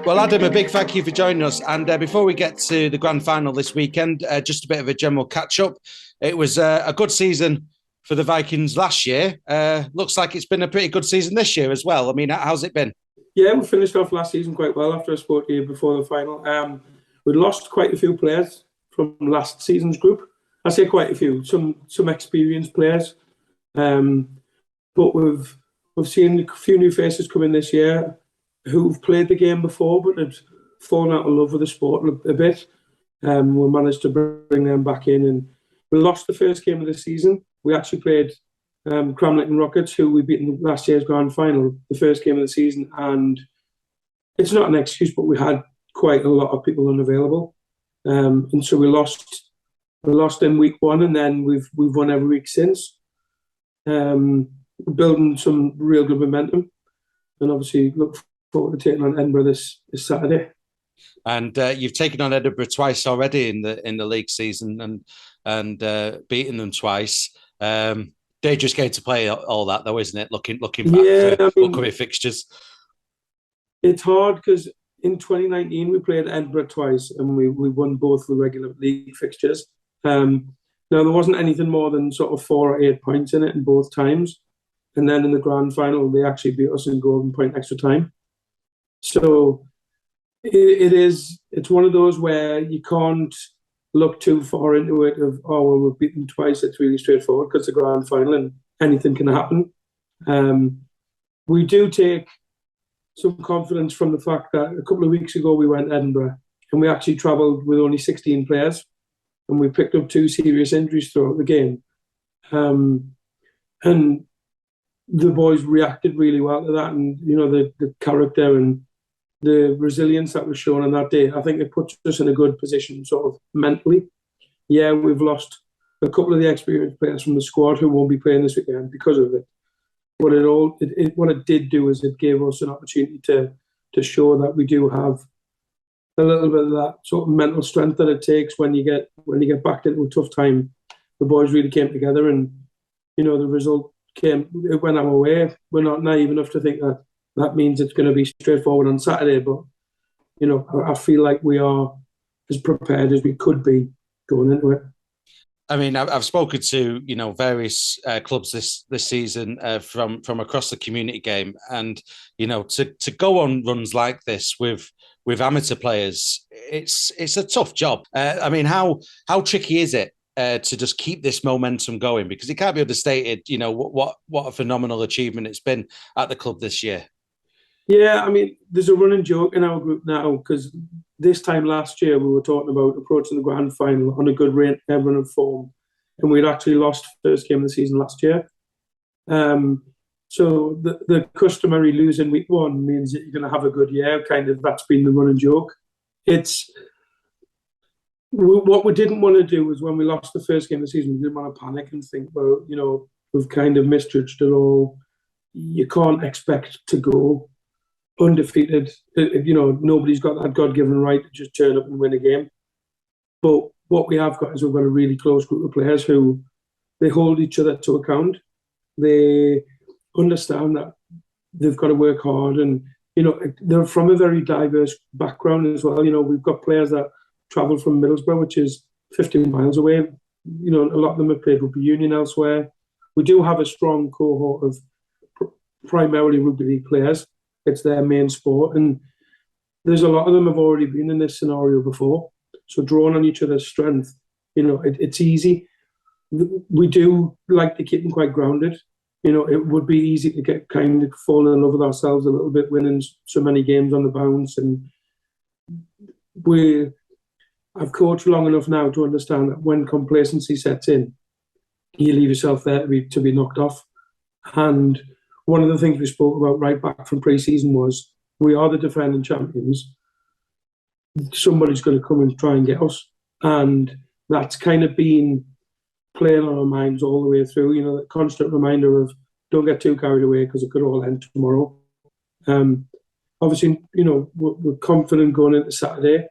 Well, Adam, a big thank you for joining us. And before we get to the grand final this weekend, just a bit of a general catch-up. It was a good season for the Vikings last year. Looks like it's been a pretty good season this year as well. I mean, how's it been? Yeah, we finished off last season quite well after I spoke to you before the final. We lost quite a few players from last season's group. I say quite a few, some experienced players. But we've seen a few new faces come in this year who've played the game before but had fallen out of love with the sport a bit. We managed to bring them back in, and we lost the first game of the season. We actually played Cramlington Rockets, who we beat in last year's grand final, the first game of the season. And it's not an excuse, but we had quite a lot of people unavailable. And so we lost in week one, and then we've won every week since. Building some real good momentum, and obviously look forward to taking on Edinburgh this Saturday. And you've taken on Edinburgh twice already in the league season, and beaten them twice. They're just going to play all that, though, isn't it? Looking back for upcoming fixtures. It's hard because in 2019 we played Edinburgh twice, and we won both the regular league fixtures. Now there wasn't anything more than sort of 4 or 8 points in it in both times. And then in the grand final, they actually beat us in golden point extra time. So it's one of those where you can't look too far into it of, oh, well, we've beaten them twice. It's really straightforward because it's a grand final and anything can happen. We do take some confidence from the fact that a couple of weeks ago we went to Edinburgh and we actually travelled with only 16 players, and we picked up 2 serious injuries throughout the game. And the boys reacted really well to that, and the character and the resilience that was shown on that day, I think it puts us in a good position sort of mentally. Yeah, we've lost a couple of the experienced players from the squad who won't be playing this weekend because of it. But what it did do is it gave us an opportunity to show that we do have a little bit of that sort of mental strength that it takes when you get backed into a tough time. The boys really came together, and the result it went our way. We're not naive enough to think that means it's going to be straightforward on Saturday, but I feel like we are as prepared as we could be going into it. I mean, I've spoken to various clubs this season from across the community game, and to go on runs like this with amateur players, it's a tough job. I mean, how tricky is it to just keep this momentum going? Because it can't be understated, what a phenomenal achievement it's been at the club this year. Yeah, I mean, there's a running joke in our group now, because this time last year we were talking about approaching the grand final on a good run of form, and we'd actually lost first game of the season last year. So the customary lose in week one means that you're going to have a good year. Kind of, that's been the running joke. What we didn't want to do was, when we lost the first game of the season, we didn't want to panic and think, well, we've kind of misjudged it all. You can't expect to go undefeated. Nobody's got that God-given right to just turn up and win a game. But what we have got is we've got a really close group of players who they hold each other to account. They understand that they've got to work hard, and they're from a very diverse background as well. We've got players that travel from Middlesbrough, which is 15 miles away. A lot of them have played rugby union elsewhere. We do have a strong cohort of primarily rugby league players. It's their main sport, and there's a lot of them have already been in this scenario before. So drawing on each other's strength, it's easy. We do like to keep them quite grounded. It would be easy to get kind of fall in love with ourselves a little bit, winning so many games on the bounce. And I've coached long enough now to understand that when complacency sets in, you leave yourself there to be knocked off. And one of the things we spoke about right back from pre-season was, we are the defending champions. Somebody's going to come and try and get us. And that's kind of been playing on our minds all the way through, the constant reminder of, don't get too carried away because it could all end tomorrow. Obviously, we're confident going into Saturday.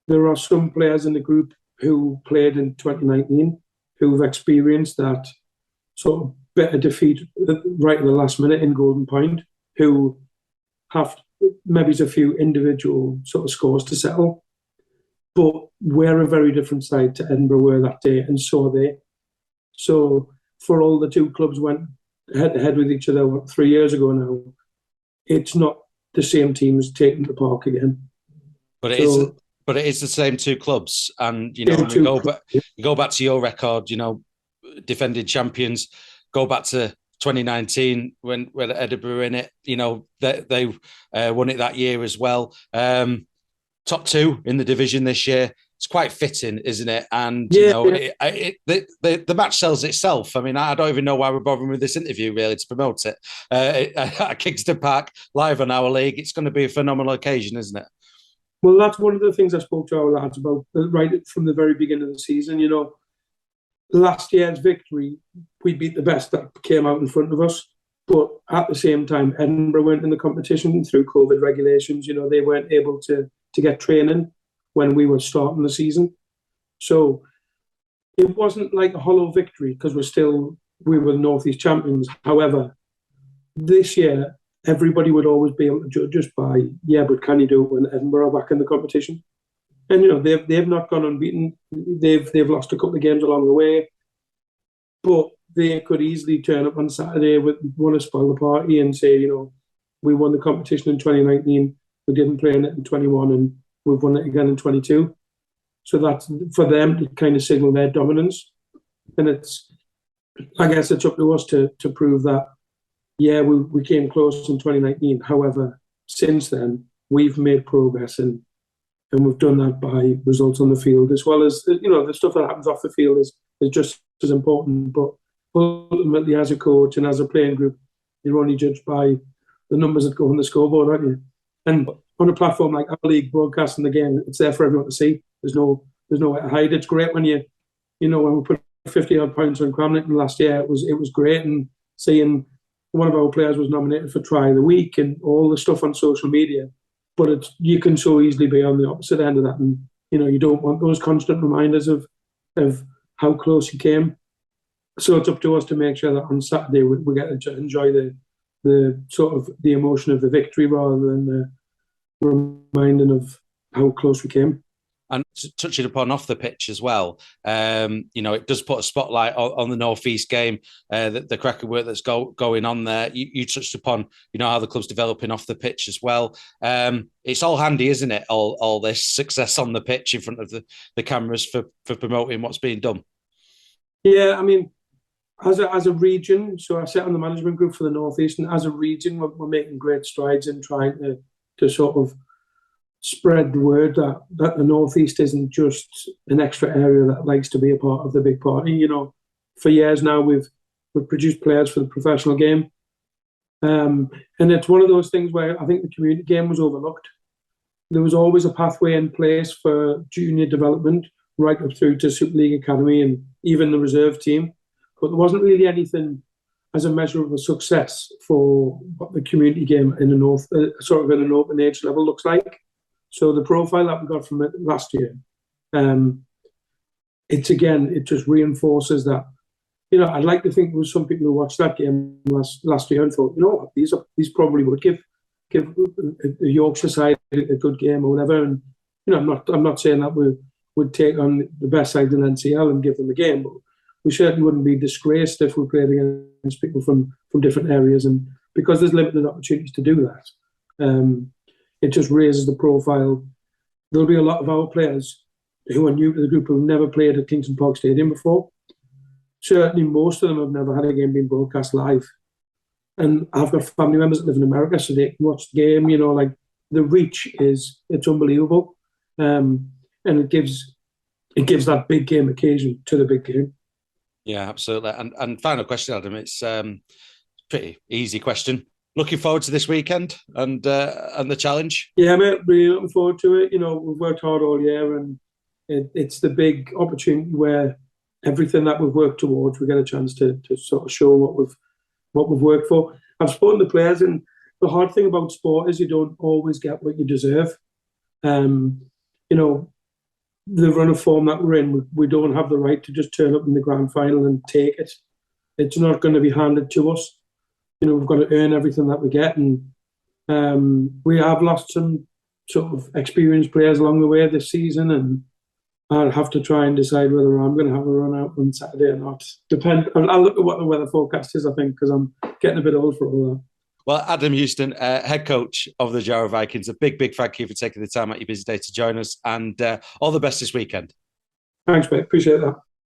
There are some players in the group who played in 2019 who've experienced that sort of bitter defeat right at the last minute in Golden Point, who have maybe there's a few individual sort of scores to settle. But we're a very different side to Edinburgh were that day, and so are they. So for all the two clubs went head to head with each other 3 years ago now, it's not the same teams taking the park again. But it is. But it is the same two clubs, and you go back to your record. Defending champions. Go back to 2019 when Edinburgh were in it. They won it that year as well. Top two in the division this year. It's quite fitting, isn't it? And the match sells itself. I mean, I don't even know why we're bothering with this interview really to promote it. At Kingston Park, live on our league, it's going to be a phenomenal occasion, isn't it? Well, that's one of the things I spoke to our lads about right from the very beginning of the season. Last year's victory, we beat the best that came out in front of us. But at the same time, Edinburgh weren't in the competition through COVID regulations. They weren't able to get training when we were starting the season. So it wasn't like a hollow victory because we were the North East champions. However, this year, everybody would always be able to judge us by, but can you do it when Edinburgh are back in the competition? And they've not gone unbeaten. They've lost a couple of games along the way, but they could easily turn up on Saturday want to spoil the party and say, we won the competition in 2019, we didn't play in it in 21, and we've won it again in 22. So that's for them to kind of signal their dominance, and I guess it's up to us to prove that. Yeah, we came close in 2019. However, since then, we've made progress and we've done that by results on the field, as well as, the stuff that happens off the field is just as important. But ultimately, as a coach and as a playing group, you're only judged by the numbers that go on the scoreboard, aren't you? And on a platform like our league, broadcasting the game, it's there for everyone to see. There's nowhere to hide. It's great when when we put 50-odd points on Cramlington last year, it was great, and seeing one of our players was nominated for Try of the Week and all the stuff on social media. But you can so easily be on the opposite end of that, and you don't want those constant reminders of how close you came. So it's up to us to make sure that on Saturday we get to enjoy the sort of the emotion of the victory rather than the reminding of how close we came. And touching upon off the pitch as well, it does put a spotlight on the North East game, the cracking work that's going on there. You touched upon, how the club's developing off the pitch as well. It's all handy, isn't it? All this success on the pitch in front of the cameras for promoting what's being done. Yeah, I mean, as a region, so I sit on the management group for the North East, and as a region, we're making great strides in trying to sort of spread the word that the North East isn't just an extra area that likes to be a part of the big party. For years now, we've produced players for the professional game. And it's one of those things where I think the community game was overlooked. There was always a pathway in place for junior development, right up through to Super League Academy and even the reserve team. But there wasn't really anything as a measure of a success for what the community game in the North, sort of in an open age level looks like. So the profile that we got from it last year, it just reinforces that. I'd like to think there was some people who watched that game last year and thought, these probably would give the Yorkshire side a good game or whatever. And I'm not saying that we would take on the best side in NCL and give them a game, but we certainly wouldn't be disgraced if we played against people from different areas. And because there's limited opportunities to do that, it just raises the profile. There'll be a lot of our players who are new to the group who've never played at Kingston Park Stadium before. Certainly most of them have never had a game being broadcast live. And I've got family members that live in America, so they can watch the game. The reach it's unbelievable. And it gives that big game occasion to the big game. Yeah, absolutely. And final question, Adam. It's pretty easy question. Looking forward to this weekend and the challenge. Yeah, mate, really looking forward to it. We've worked hard all year, and it's the big opportunity where everything that we've worked towards, we get a chance to sort of show what we've worked for. I've spoken to players, and the hard thing about sport is you don't always get what you deserve. The run of form that we're in, we don't have the right to just turn up in the grand final and take it. It's not going to be handed to us. We've got to earn everything that we get, and We have lost some sort of experienced players along the way this season, and I'll have to try and decide whether I'm going to have a run out on Saturday or not. I'll look at what the weather forecast is, I think, because I'm getting a bit old for all that. Well, Adam Houston, head coach of the Jarrow Vikings, a big thank you for taking the time out of your busy day to join us, and all the best this weekend. Thanks, mate. Appreciate that.